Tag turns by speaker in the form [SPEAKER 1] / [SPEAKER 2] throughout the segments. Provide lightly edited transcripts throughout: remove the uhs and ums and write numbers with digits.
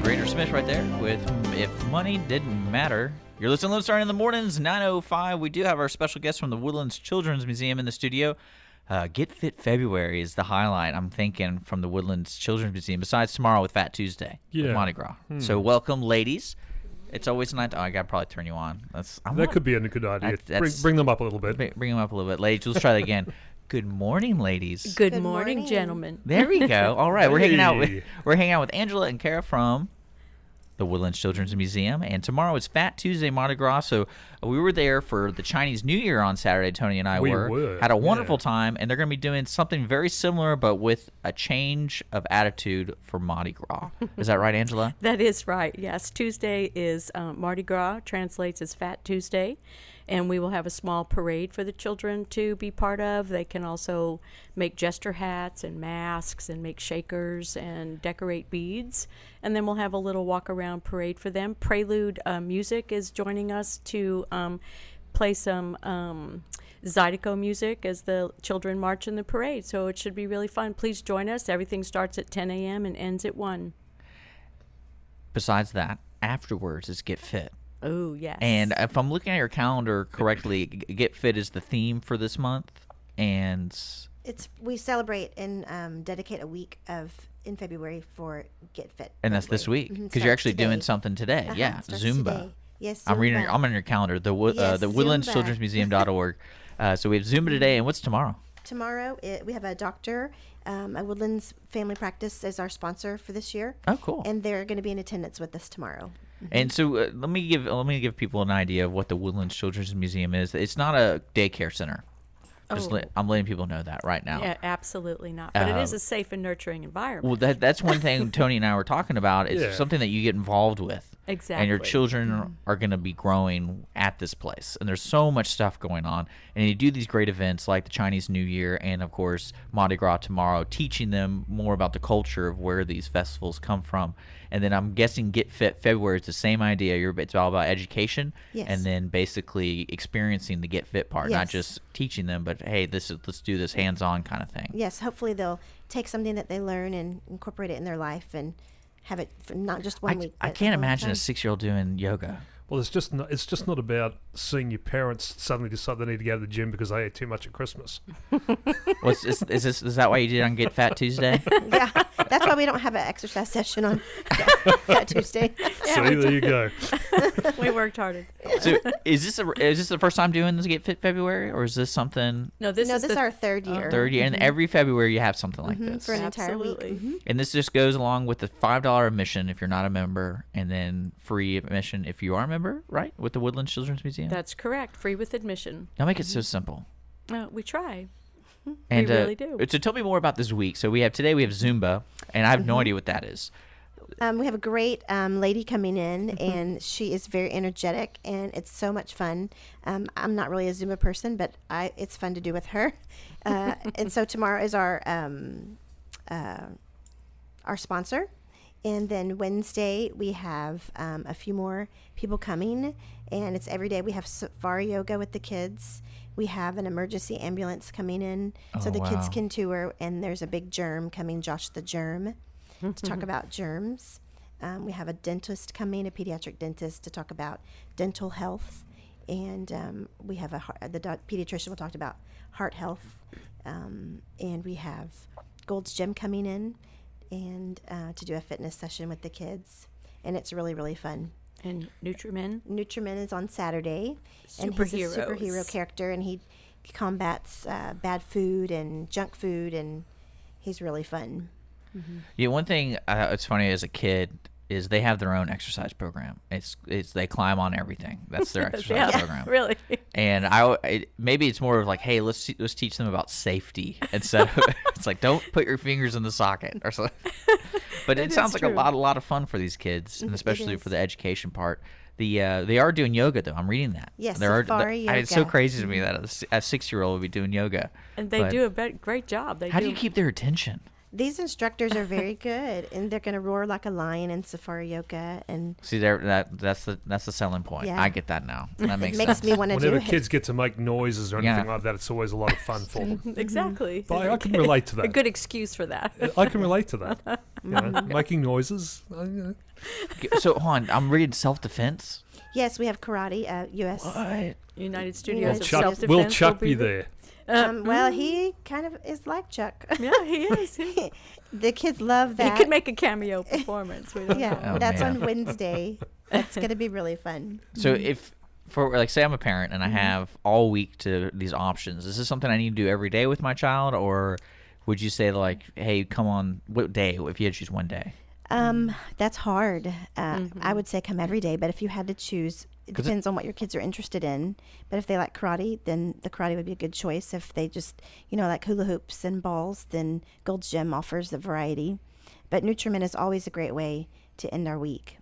[SPEAKER 1] Granger Smith right there with If Money Didn't Matter. You're listening to Lone Star in the Mornings, 9:05. We do have our special guest from the Woodlands Children's Museum in the studio. Get Fit February is the highlight, I'm thinking, from the Woodlands Children's Museum, besides tomorrow with Fat Tuesday, with Mardi Gras. So welcome, ladies. It's always nice. Oh, I got to probably turn you on.
[SPEAKER 2] That could be a good idea. Bring them up a little bit.
[SPEAKER 1] Bring them up a little bit. Ladies, let's try that again. Good morning, ladies.
[SPEAKER 3] Good morning, gentlemen.
[SPEAKER 1] There we go. All right, we're hanging out with Angela and Kara from the Woodlands Children's Museum, and tomorrow is Fat Tuesday, Mardi Gras. So we were there for the Chinese New Year on Saturday. Tony and I had a wonderful time, and they're going to be doing something very similar, but with a change of attitude for Mardi Gras. Is that right, Angela?
[SPEAKER 3] That is right. Yes, Tuesday is Mardi Gras, translates as Fat Tuesday. And we will have a small parade for the children to be part of. They can also make jester hats and masks and make shakers and decorate beads. And then we'll have a little walk-around parade for them. Prelude Music is joining us to play some Zydeco music as the children march in the parade. So it should be really fun. Please join us. Everything starts at 10 a.m. and ends at 1.
[SPEAKER 1] Besides that, afterwards is Get Fit.
[SPEAKER 3] Oh, yes.
[SPEAKER 1] And if I'm looking at your calendar correctly, Get Fit is the theme for this month, and
[SPEAKER 4] we celebrate and dedicate a week in February for Get Fit.
[SPEAKER 1] And that's this week because you're actually doing something today. Yeah, Zumba.
[SPEAKER 4] Today. Yes, Zumba.
[SPEAKER 1] I'm on your calendar. The Woodlands Children's Museum.org. So we have Zumba today, and what's tomorrow?
[SPEAKER 4] Tomorrow we have a doctor. A Woodlands Family Practice is our sponsor for this year.
[SPEAKER 1] Oh, cool!
[SPEAKER 4] And they're going to be in attendance with us tomorrow.
[SPEAKER 1] And so let me give people an idea of what the Woodlands Children's Museum is. It's not a daycare center. I'm letting people know that right now.
[SPEAKER 3] Yeah, absolutely not. But it is a safe and nurturing environment.
[SPEAKER 1] Well, that's one thing Tony and I were talking about. It's something that you get involved with.
[SPEAKER 3] Exactly.
[SPEAKER 1] And your children are going to be growing at this place. And there's so much stuff going on. And you do these great events like the Chinese New Year and, of course, Mardi Gras tomorrow, teaching them more about the culture of where these festivals come from. And then I'm guessing Get Fit February is the same idea. It's all about education and then basically experiencing the Get Fit part, not just teaching them, but, hey, let's do this hands-on kind of thing.
[SPEAKER 4] Yes, hopefully they'll take something that they learn and incorporate it in their life and have it for not just one week.
[SPEAKER 1] I can't imagine a 6-year-old doing yoga.
[SPEAKER 2] Well, it's just not about seeing your parents suddenly decide they need to go to the gym because they ate too much at Christmas.
[SPEAKER 1] Is that why you did it on Get Fat Tuesday?
[SPEAKER 4] Yeah, that's why we don't have an exercise session on Fat Tuesday.
[SPEAKER 2] See, there you go.
[SPEAKER 3] We worked hard.
[SPEAKER 1] So is this the first time doing this Get Fit February, or is this something?
[SPEAKER 3] No, this is
[SPEAKER 4] our third year.
[SPEAKER 1] And every February you have something like this
[SPEAKER 4] for an entire week.
[SPEAKER 1] And this just goes along with the $5 admission if you're not a member, and then free admission if you are a member, right? With the Woodlands Children's Museum.
[SPEAKER 3] That's correct. Free with admission.
[SPEAKER 1] Y'all make it so simple.
[SPEAKER 3] We try.
[SPEAKER 1] And
[SPEAKER 3] we really do.
[SPEAKER 1] So tell me more about this week. So we have Zumba, and I have no idea what that is.
[SPEAKER 4] We have a great lady coming in, and she is very energetic, and it's so much fun. I'm not really a Zumba person, but it's fun to do with her. And so tomorrow is our sponsor. And then Wednesday, we have a few more people coming, and it's every day. We have safari yoga with the kids. We have an emergency ambulance coming in so the kids can tour, and there's a big germ coming, Josh the Germ, to talk about germs. We have a dentist coming, a pediatric dentist, to talk about dental health. And we have the pediatrician will talk about heart health. And we have Gold's Gym coming in and to do a fitness session with the kids. And it's really, really fun.
[SPEAKER 3] And Nutrimen?
[SPEAKER 4] Nutrimen is on Saturday. And he's a superhero character, and he combats bad food and junk food, and he's really fun.
[SPEAKER 1] Mm-hmm. Yeah, one thing it's funny as a kid is they have their own exercise program. It's they climb on everything. That's their exercise program.
[SPEAKER 3] Really.
[SPEAKER 1] And maybe it's more of like, hey, let's teach them about safety instead of it's like don't put your fingers in the socket or something. But it sounds like a lot of fun for these kids, and especially for the education part. They are doing yoga though. I'm reading that.
[SPEAKER 4] Yes, safari yoga. It's
[SPEAKER 1] so crazy to me that a 6-year-old would be doing yoga.
[SPEAKER 3] And they do a great job.
[SPEAKER 1] How do you keep their attention?
[SPEAKER 4] These instructors are very good, and they're going to roar like a lion in safari yoga. And
[SPEAKER 1] See there, that's the selling point.
[SPEAKER 4] Yeah.
[SPEAKER 1] I get that now. That makes
[SPEAKER 4] it makes
[SPEAKER 1] sense.
[SPEAKER 4] me want to do
[SPEAKER 2] Whenever
[SPEAKER 4] it.
[SPEAKER 2] kids get to make noises or anything
[SPEAKER 1] Yeah.
[SPEAKER 2] like that, it's always a lot of fun for them.
[SPEAKER 3] Exactly.
[SPEAKER 2] But I can relate to
[SPEAKER 3] A
[SPEAKER 2] that.
[SPEAKER 3] good excuse for that.
[SPEAKER 2] I can relate to that. You know, making noises.
[SPEAKER 1] So hold on, I'm reading self-defense.
[SPEAKER 4] Yes, we have karate, U.S.
[SPEAKER 1] What?
[SPEAKER 3] United Studios of
[SPEAKER 4] Chuck-
[SPEAKER 3] Self-Defense.
[SPEAKER 2] Will Chuck
[SPEAKER 3] will
[SPEAKER 2] be
[SPEAKER 3] there.
[SPEAKER 2] there?
[SPEAKER 4] Well, he kind of is like Chuck.
[SPEAKER 3] Yeah, he is. He
[SPEAKER 4] The kids love that.
[SPEAKER 3] could make a cameo performance. We don't
[SPEAKER 4] Yeah,
[SPEAKER 3] know.
[SPEAKER 1] Oh,
[SPEAKER 4] that's
[SPEAKER 1] man.
[SPEAKER 4] on Wednesday. That's going to be really fun.
[SPEAKER 1] So if for like say I'm a parent and I have all week to these options, is this something I need to do every day with my child, or would you say like, hey, come on, what day? If you had to choose one day,
[SPEAKER 4] That's hard. I would say come every day, but if you had to choose, it
[SPEAKER 1] 'Cause
[SPEAKER 4] depends on what your kids are interested in. But if they like karate, then the karate would be a good choice. If they just, like hula hoops and balls, then Gold's Gym offers a variety. But Nutriment is always a great way to end our week.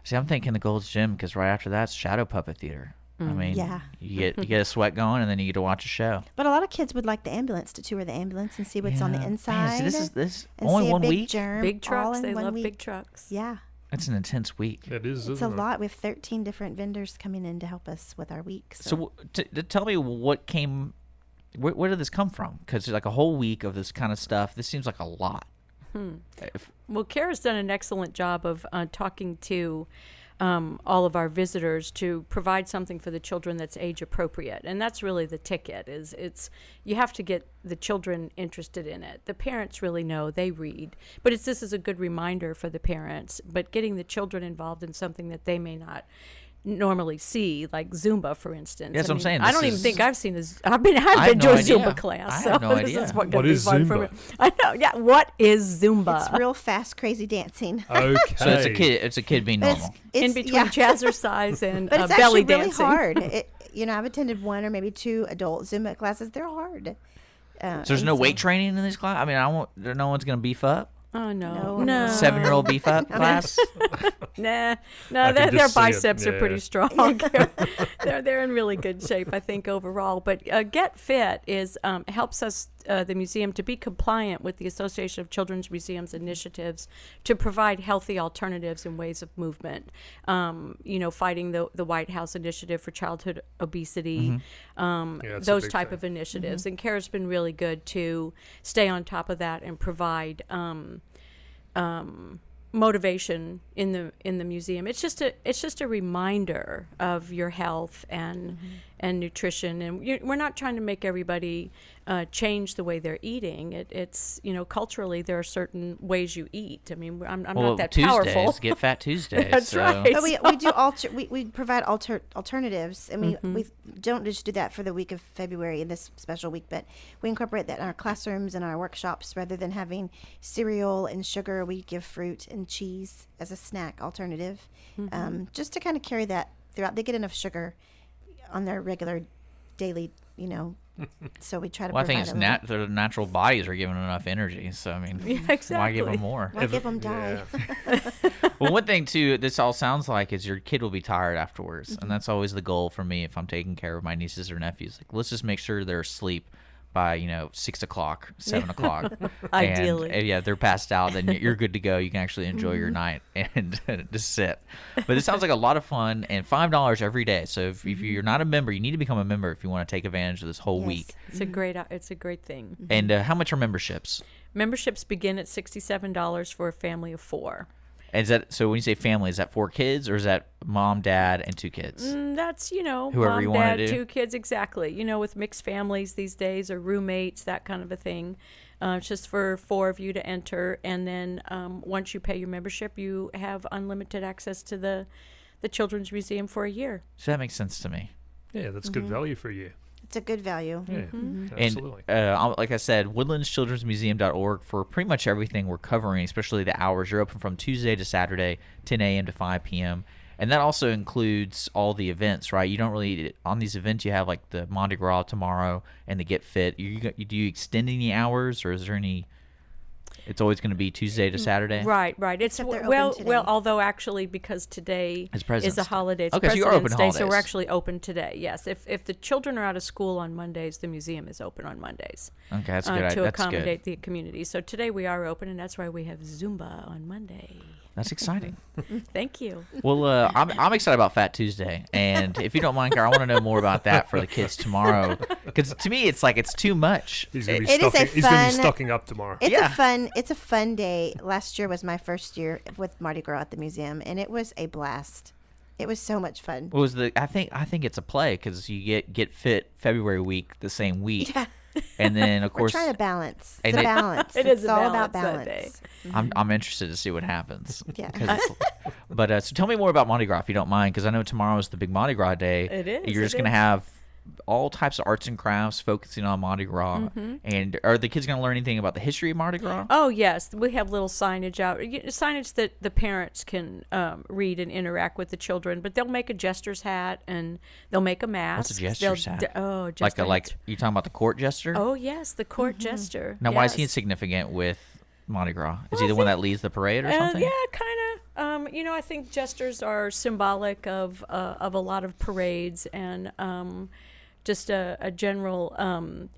[SPEAKER 1] see, I'm thinking the Gold's Gym because right after that's Shadow Puppet Theater. I mean,
[SPEAKER 4] Yeah.
[SPEAKER 1] you get a sweat going, and then you get to watch a show.
[SPEAKER 4] But a lot of kids would like the ambulance, to tour the ambulance and see what's on the
[SPEAKER 1] Yeah.
[SPEAKER 4] inside.
[SPEAKER 1] Man, see, this
[SPEAKER 4] and
[SPEAKER 1] only
[SPEAKER 4] see
[SPEAKER 1] one
[SPEAKER 4] a big
[SPEAKER 1] week.
[SPEAKER 4] germ
[SPEAKER 3] Big
[SPEAKER 4] all
[SPEAKER 3] trucks.
[SPEAKER 4] in
[SPEAKER 3] They
[SPEAKER 4] one
[SPEAKER 3] love
[SPEAKER 4] week.
[SPEAKER 3] big trucks.
[SPEAKER 4] Yeah.
[SPEAKER 1] That's an intense week.
[SPEAKER 2] It is,
[SPEAKER 4] It's a
[SPEAKER 2] isn't it?
[SPEAKER 4] lot. We have 13 different vendors coming in to help us with our week.
[SPEAKER 1] So tell me what came. Where did this come from? Because like a whole week of this kind of stuff. This seems like a lot.
[SPEAKER 3] Well, Kara's done an excellent job of talking to all of our visitors to provide something for the children that's age appropriate, and that's really the ticket. It's you have to get the children interested in it. The parents really know, they read, but this is a good reminder for the parents. But getting the children involved in something that they may not normally see, like Zumba, for instance.
[SPEAKER 1] That's what I'm saying.
[SPEAKER 3] I
[SPEAKER 1] This
[SPEAKER 3] don't even
[SPEAKER 1] is-
[SPEAKER 3] think I've seen this. I've been to a
[SPEAKER 1] no idea.
[SPEAKER 3] Zumba class.
[SPEAKER 1] I
[SPEAKER 3] so
[SPEAKER 1] have no
[SPEAKER 3] this
[SPEAKER 1] idea.
[SPEAKER 3] is what
[SPEAKER 2] What is
[SPEAKER 3] fun for me.
[SPEAKER 2] Zumba?
[SPEAKER 3] I know. Yeah. What is Zumba?
[SPEAKER 4] it's real fast, crazy dancing.
[SPEAKER 2] Okay.
[SPEAKER 1] So it's a kid. It's a kid being
[SPEAKER 4] But
[SPEAKER 1] normal.
[SPEAKER 3] in between
[SPEAKER 4] yeah.
[SPEAKER 3] jazzercise and
[SPEAKER 4] But it's
[SPEAKER 3] belly
[SPEAKER 4] actually really
[SPEAKER 3] dancing.
[SPEAKER 4] hard. I've attended one or maybe two adult Zumba classes. They're hard.
[SPEAKER 1] So there's no weight training in these class. I mean, no one's gonna beef up.
[SPEAKER 3] Oh no,
[SPEAKER 4] No.
[SPEAKER 3] no,
[SPEAKER 1] 7-year-old beef up class.
[SPEAKER 3] nah, no.
[SPEAKER 2] I can
[SPEAKER 3] Their
[SPEAKER 2] just see it,
[SPEAKER 3] biceps are
[SPEAKER 2] yeah.
[SPEAKER 3] pretty strong. they're in really good shape, I think, overall. But Get Fit is helps us the museum to be compliant with the Association of Children's Museums initiatives to provide healthy alternatives and ways of movement. Fighting the White House initiative for childhood obesity,
[SPEAKER 2] Yeah, it's a
[SPEAKER 3] those
[SPEAKER 2] big
[SPEAKER 3] type
[SPEAKER 2] thing.
[SPEAKER 3] of initiatives. And Kara's been really good to stay on top of that and provide motivation in the museum. It's just a reminder of your health and nutrition, and we're not trying to make everybody change the way they're eating. It's culturally there are certain ways you eat. I mean, I'm not that
[SPEAKER 1] Tuesdays,
[SPEAKER 3] powerful.
[SPEAKER 1] Get Fat Tuesdays.
[SPEAKER 3] That's
[SPEAKER 1] so.
[SPEAKER 3] right.
[SPEAKER 4] But we do we provide alternatives, and we don't just do that for the week of February in this special week, but we incorporate that in our classrooms and our workshops. Rather than having cereal and sugar, we give fruit and cheese as a snack alternative, just to kind of carry that throughout. They get enough sugar on their regular daily, so we try to.
[SPEAKER 1] Well, I think
[SPEAKER 4] provide
[SPEAKER 1] it's their natural bodies are giving enough energy. So I mean,
[SPEAKER 3] Yeah,
[SPEAKER 1] why give
[SPEAKER 3] exactly.
[SPEAKER 1] them more?
[SPEAKER 4] Why give them die?
[SPEAKER 1] Well, one thing too, this all sounds like is your kid will be tired afterwards, and that's always the goal for me if I'm taking care of my nieces or nephews. Like, let's just make sure they're asleep by 6 o'clock, 7 o'clock.
[SPEAKER 3] Ideally.
[SPEAKER 1] And, yeah, they're passed out, then you're good to go. You can actually enjoy your night and just sit. But it sounds like a lot of fun, and $5 every day. So if you're not a member, you need to become a member if you want to take advantage of this whole
[SPEAKER 4] Yes.
[SPEAKER 1] week.
[SPEAKER 3] It's a great thing.
[SPEAKER 1] And how much are memberships?
[SPEAKER 3] Memberships begin at $67 for a family of 4.
[SPEAKER 1] Is that so? When you say family, is that 4 kids or is that mom, dad, and 2 kids?
[SPEAKER 3] That's,
[SPEAKER 1] Whoever
[SPEAKER 3] mom,
[SPEAKER 1] you wanna
[SPEAKER 3] dad,
[SPEAKER 1] do.
[SPEAKER 3] 2 kids, exactly. With mixed families these days or roommates, that kind of a thing. It's just for 4 of you to enter. And then once you pay your membership, you have unlimited access to the Children's Museum for a year.
[SPEAKER 1] So that makes sense to me.
[SPEAKER 2] Yeah, that's good value for you.
[SPEAKER 4] It's a good value.
[SPEAKER 2] Yeah, absolutely.
[SPEAKER 1] And like I said, woodlandschildrensmuseum.org for pretty much everything we're covering, especially the hours. You're open from Tuesday to Saturday, 10 a.m. to 5 p.m. And that also includes all the events, right? You don't really, on these events, you have like the Mardi Gras tomorrow and the Get Fit. Do you extend any hours or is there any? It's always going to be Tuesday to Saturday.
[SPEAKER 3] Right. It's
[SPEAKER 4] Except they're
[SPEAKER 3] well,
[SPEAKER 4] open today.
[SPEAKER 3] although actually because today
[SPEAKER 1] It's President's
[SPEAKER 3] is a
[SPEAKER 1] Day.
[SPEAKER 3] holiday, it's
[SPEAKER 1] Okay, so you are open
[SPEAKER 3] President's Day, so we're
[SPEAKER 1] holidays.
[SPEAKER 3] actually open today. Yes, if the children are out of school on Mondays, the museum is open on Mondays.
[SPEAKER 1] Okay, that's good.
[SPEAKER 3] To
[SPEAKER 1] That's
[SPEAKER 3] accommodate
[SPEAKER 1] good.
[SPEAKER 3] the community. So today we are open, and that's why we have Zumba on Monday.
[SPEAKER 1] That's exciting.
[SPEAKER 3] Thank you.
[SPEAKER 1] Well, I'm excited about Fat Tuesday, and if you don't mind, Carl, I want to know more about that for the kids tomorrow. Because to me, it's like it's too much.
[SPEAKER 2] He's going to be
[SPEAKER 4] It is
[SPEAKER 2] stocking.
[SPEAKER 4] a
[SPEAKER 2] He's going to be
[SPEAKER 4] fun-
[SPEAKER 2] stocking up tomorrow.
[SPEAKER 4] It's a fun day. Last year was my first year with Mardi Gras at the museum, and it was a blast. It was so much fun.
[SPEAKER 1] What was the? I think it's a play because you get fit February week the same week,
[SPEAKER 4] Yeah.
[SPEAKER 1] and then of
[SPEAKER 4] We're
[SPEAKER 1] course
[SPEAKER 4] trying to balance.
[SPEAKER 1] and
[SPEAKER 4] It's a
[SPEAKER 1] it-
[SPEAKER 4] balance.
[SPEAKER 3] It
[SPEAKER 4] it's
[SPEAKER 3] is a
[SPEAKER 4] all about
[SPEAKER 3] balance that day.
[SPEAKER 4] balance.
[SPEAKER 1] I'm interested to see what happens.
[SPEAKER 4] Yeah.
[SPEAKER 1] 'Cause but so tell me more about Mardi Gras if you don't mind, because I know tomorrow is the big Mardi Gras day.
[SPEAKER 3] It is,
[SPEAKER 1] You're just
[SPEAKER 3] it
[SPEAKER 1] gonna
[SPEAKER 3] is.
[SPEAKER 1] have all types of arts and crafts focusing on Mardi Gras.
[SPEAKER 3] Mm-hmm.
[SPEAKER 1] And are the kids gonna learn anything about the history of Mardi Gras?
[SPEAKER 3] Oh yes, we have little signage out, signage that the parents can read and interact with the children. But they'll make a jester's hat and they'll make a mask.
[SPEAKER 1] What's a jester's
[SPEAKER 3] They'll-
[SPEAKER 1] hat?
[SPEAKER 3] Oh,
[SPEAKER 1] like
[SPEAKER 3] jester
[SPEAKER 1] like
[SPEAKER 3] hats.
[SPEAKER 1] you talking about the court jester?
[SPEAKER 3] Oh yes, the court jester.
[SPEAKER 1] Now, why is he
[SPEAKER 3] Yes.
[SPEAKER 1] significant with Mardi Gras? Is
[SPEAKER 3] Well,
[SPEAKER 1] he
[SPEAKER 3] I
[SPEAKER 1] the one
[SPEAKER 3] think-
[SPEAKER 1] that leads the parade or something?
[SPEAKER 3] Yeah, kind of. I think jesters are symbolic of a lot of parades and just a general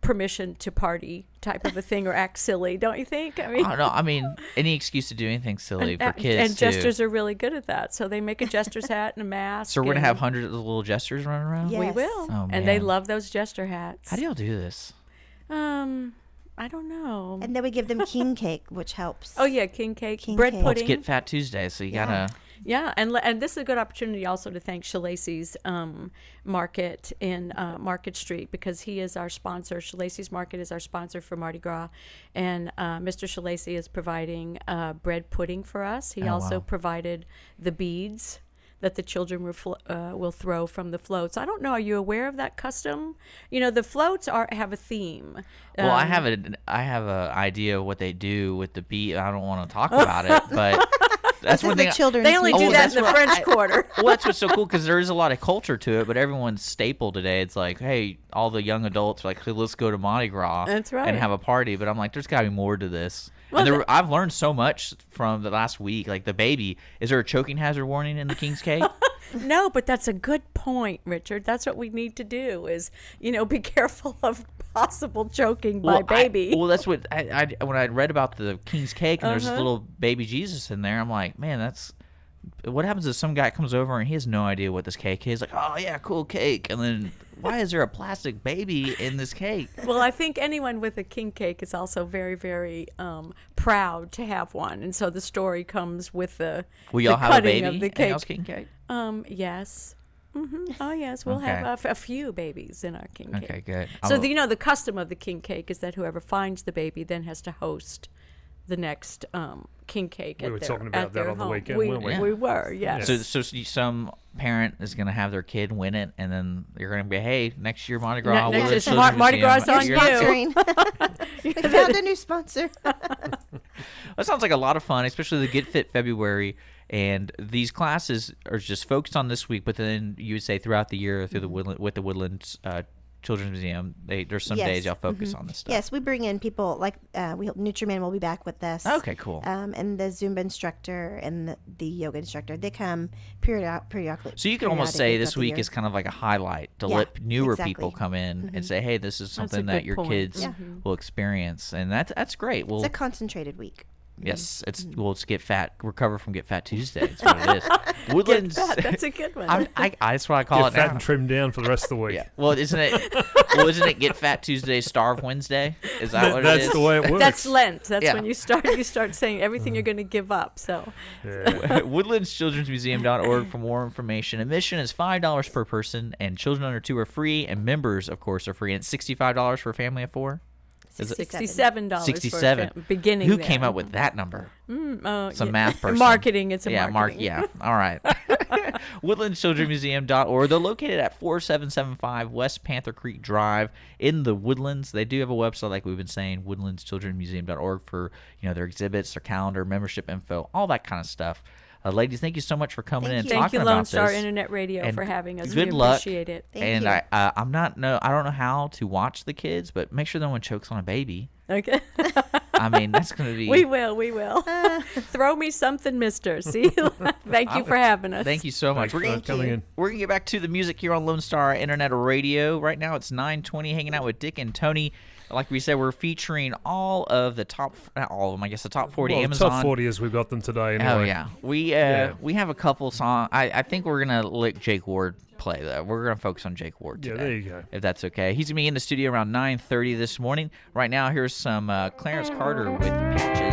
[SPEAKER 3] permission to party type of a thing or act silly, don't you think? I mean,
[SPEAKER 1] I don't know. I mean, any excuse to do anything silly for kids
[SPEAKER 3] and
[SPEAKER 1] too.
[SPEAKER 3] jesters are really good at that. So they make a jester's hat and a mask.
[SPEAKER 1] So we're gonna
[SPEAKER 3] and
[SPEAKER 1] have hundreds of little jesters running around.
[SPEAKER 4] Yeah.
[SPEAKER 3] We
[SPEAKER 4] Yes.
[SPEAKER 3] will,
[SPEAKER 1] Oh,
[SPEAKER 3] and they
[SPEAKER 1] man.
[SPEAKER 3] love those jester hats.
[SPEAKER 1] How do y'all do this?
[SPEAKER 3] I don't know.
[SPEAKER 4] And then we give them king cake, which helps.
[SPEAKER 3] Oh yeah, king cake,
[SPEAKER 4] King
[SPEAKER 3] bread
[SPEAKER 4] cake.
[SPEAKER 1] Well, it's
[SPEAKER 3] pudding.
[SPEAKER 1] Get Fat Tuesday, so you gotta.
[SPEAKER 3] Yeah, and this is a good opportunity also to thank Shalacy's Market in Market Street, because he is our sponsor. Shalacy's Market is our sponsor for Mardi Gras, and Mr. Shalacy is providing bread pudding for us. He
[SPEAKER 1] Oh,
[SPEAKER 3] also
[SPEAKER 1] wow.
[SPEAKER 3] provided the beads that the children will throw from the floats. I don't know. Are you aware of that custom? The floats have a theme.
[SPEAKER 1] Well, I have a idea of what they do with the beat. I don't want to talk about it, but that's
[SPEAKER 4] This
[SPEAKER 1] one
[SPEAKER 4] is
[SPEAKER 1] thing.
[SPEAKER 4] the children's
[SPEAKER 3] They only do
[SPEAKER 4] museum.
[SPEAKER 3] that
[SPEAKER 1] that's
[SPEAKER 3] in the
[SPEAKER 1] what
[SPEAKER 3] French Quarter.
[SPEAKER 1] Well, that's what's so cool because there is a lot of culture to it, but everyone's staple today. It's like, hey, all the young adults are like, hey, let's go to Mardi Gras
[SPEAKER 3] That's right.
[SPEAKER 1] and have a party. But I'm like, there's got to be more to this.
[SPEAKER 3] Well,
[SPEAKER 1] And I've learned so much from the last week. Like the baby, is there a choking hazard warning in the king's cake?
[SPEAKER 3] No, but that's a good point, Richard. That's what we need to do is, be careful of possible choking by baby.
[SPEAKER 1] That's what I when I read about the king's cake and there's
[SPEAKER 3] Uh-huh.
[SPEAKER 1] this little baby Jesus in there. I'm like, man, that's what happens if some guy comes over and he has no idea what this cake is. Like, oh yeah, cool cake, and then why is there a plastic baby in this cake?
[SPEAKER 3] Well, I think anyone with a king cake is also very, very proud to have one, and so the story comes with the
[SPEAKER 1] Will y'all
[SPEAKER 3] the
[SPEAKER 1] have a
[SPEAKER 3] cutting
[SPEAKER 1] baby
[SPEAKER 3] of the
[SPEAKER 1] in
[SPEAKER 3] cake.
[SPEAKER 1] y'all's king cake?
[SPEAKER 3] Yes. Oh yes, we'll
[SPEAKER 1] Okay.
[SPEAKER 3] have a few babies in our king cake.
[SPEAKER 1] Okay, good.
[SPEAKER 3] So
[SPEAKER 1] I'll-
[SPEAKER 3] the custom of the king cake is that whoever finds the baby then has to host the next king cake.
[SPEAKER 2] We
[SPEAKER 3] at
[SPEAKER 2] were
[SPEAKER 3] their,
[SPEAKER 2] talking about
[SPEAKER 3] at
[SPEAKER 2] that
[SPEAKER 3] their
[SPEAKER 2] on the
[SPEAKER 3] home.
[SPEAKER 2] weekend,
[SPEAKER 3] we,
[SPEAKER 2] weren't we?
[SPEAKER 3] We were, yes.
[SPEAKER 1] So some parent is gonna have their kid win it, and then you're gonna be, hey, next year Mardi Gras,
[SPEAKER 3] next
[SPEAKER 1] Woodlands
[SPEAKER 3] year,
[SPEAKER 1] Children's
[SPEAKER 3] Mardi
[SPEAKER 1] Museum,
[SPEAKER 3] Gras on
[SPEAKER 1] you're-
[SPEAKER 3] you.
[SPEAKER 4] Sponsoring. we found a new sponsor.
[SPEAKER 1] That sounds like a lot of fun, especially the Get Fit February. And these classes are just focused on this week, but then you would say throughout the year through the with the Woodlands Children's Museum, there's some
[SPEAKER 4] Yes.
[SPEAKER 1] days y'all focus on this stuff.
[SPEAKER 4] Yes, we bring in people like Nutriman will be back with us.
[SPEAKER 1] Okay, cool.
[SPEAKER 4] And the Zumba instructor and the yoga instructor, they come periodically.
[SPEAKER 1] So you can almost say this week is kind of like a highlight to
[SPEAKER 4] Yeah,
[SPEAKER 1] let newer
[SPEAKER 4] exactly.
[SPEAKER 1] people come in and say, hey, this is
[SPEAKER 3] That's a
[SPEAKER 1] something that
[SPEAKER 3] good
[SPEAKER 1] your
[SPEAKER 3] point.
[SPEAKER 1] kids
[SPEAKER 3] Yeah.
[SPEAKER 1] will experience, and that's great. Well,
[SPEAKER 4] It's a concentrated week.
[SPEAKER 1] yes, it's Get Fat, recover from Get Fat Tuesday. That's what it is. Woodlands.
[SPEAKER 3] That's a good one.
[SPEAKER 1] That's what I call
[SPEAKER 2] Get
[SPEAKER 1] it
[SPEAKER 2] fat
[SPEAKER 1] now.
[SPEAKER 2] and trimmed down for the rest of the week.
[SPEAKER 1] Yeah. Well, isn't it Get Fat Tuesday, Starve Wednesday? Is that what it is?
[SPEAKER 2] That's the way it works.
[SPEAKER 3] That's Lent. That's
[SPEAKER 1] Yeah.
[SPEAKER 3] when you start saying everything you're going to give up. So
[SPEAKER 2] Yeah.
[SPEAKER 1] WoodlandsChildren'sMuseum.org for more information. Admission is $5 per person, and children under 2 are free, and members, of course, are free. And it's $65 for a family of 4. Is it
[SPEAKER 3] $67.
[SPEAKER 1] 67?
[SPEAKER 3] For beginning.
[SPEAKER 1] Who
[SPEAKER 3] there.
[SPEAKER 1] came up with that number? Some math person.
[SPEAKER 3] Marketing. It's a
[SPEAKER 1] Yeah,
[SPEAKER 3] marketing.
[SPEAKER 1] Yeah, all right. WoodlandsChildren'sMuseum.org. They're located at 4775 West Panther Creek Drive in the Woodlands. They do have a website, like we've been saying, WoodlandsChildren'sMuseum.org for their exhibits, their calendar, membership info, all that kind of stuff. Ladies, thank you so much for coming in and
[SPEAKER 3] Thank
[SPEAKER 1] talking
[SPEAKER 3] you, Lone
[SPEAKER 1] about
[SPEAKER 3] Star
[SPEAKER 1] this.
[SPEAKER 3] Internet Radio,
[SPEAKER 1] And
[SPEAKER 3] for having us.
[SPEAKER 1] good
[SPEAKER 3] we
[SPEAKER 1] luck.
[SPEAKER 3] appreciate it.
[SPEAKER 4] Thank
[SPEAKER 1] and
[SPEAKER 4] you.
[SPEAKER 1] I don't know how to watch the kids, but make sure no one chokes on a baby.
[SPEAKER 3] Okay.
[SPEAKER 1] I mean, that's going to be.
[SPEAKER 3] We will. Throw me something, mister. See? Thank you for having us.
[SPEAKER 1] Thank you so much.
[SPEAKER 2] Thanks for coming in.
[SPEAKER 1] We're going to get back to the music here on Lone Star Internet Radio. Right now it's 9:20, hanging out with Dick and Tony. Like we said, we're featuring all of the top, not all of them, I guess the top 40
[SPEAKER 2] Well,
[SPEAKER 1] Amazon.
[SPEAKER 2] top 40 as we've got them today. Anyway.
[SPEAKER 1] Oh, yeah. We have a couple songs. I think we're going to let Jake Ward play, though. We're going to focus on Jake Ward today.
[SPEAKER 2] Yeah, there you go.
[SPEAKER 1] If that's okay. He's going to be in the studio around 9:30 this morning. Right now, here's some Clarence Carter with Patches.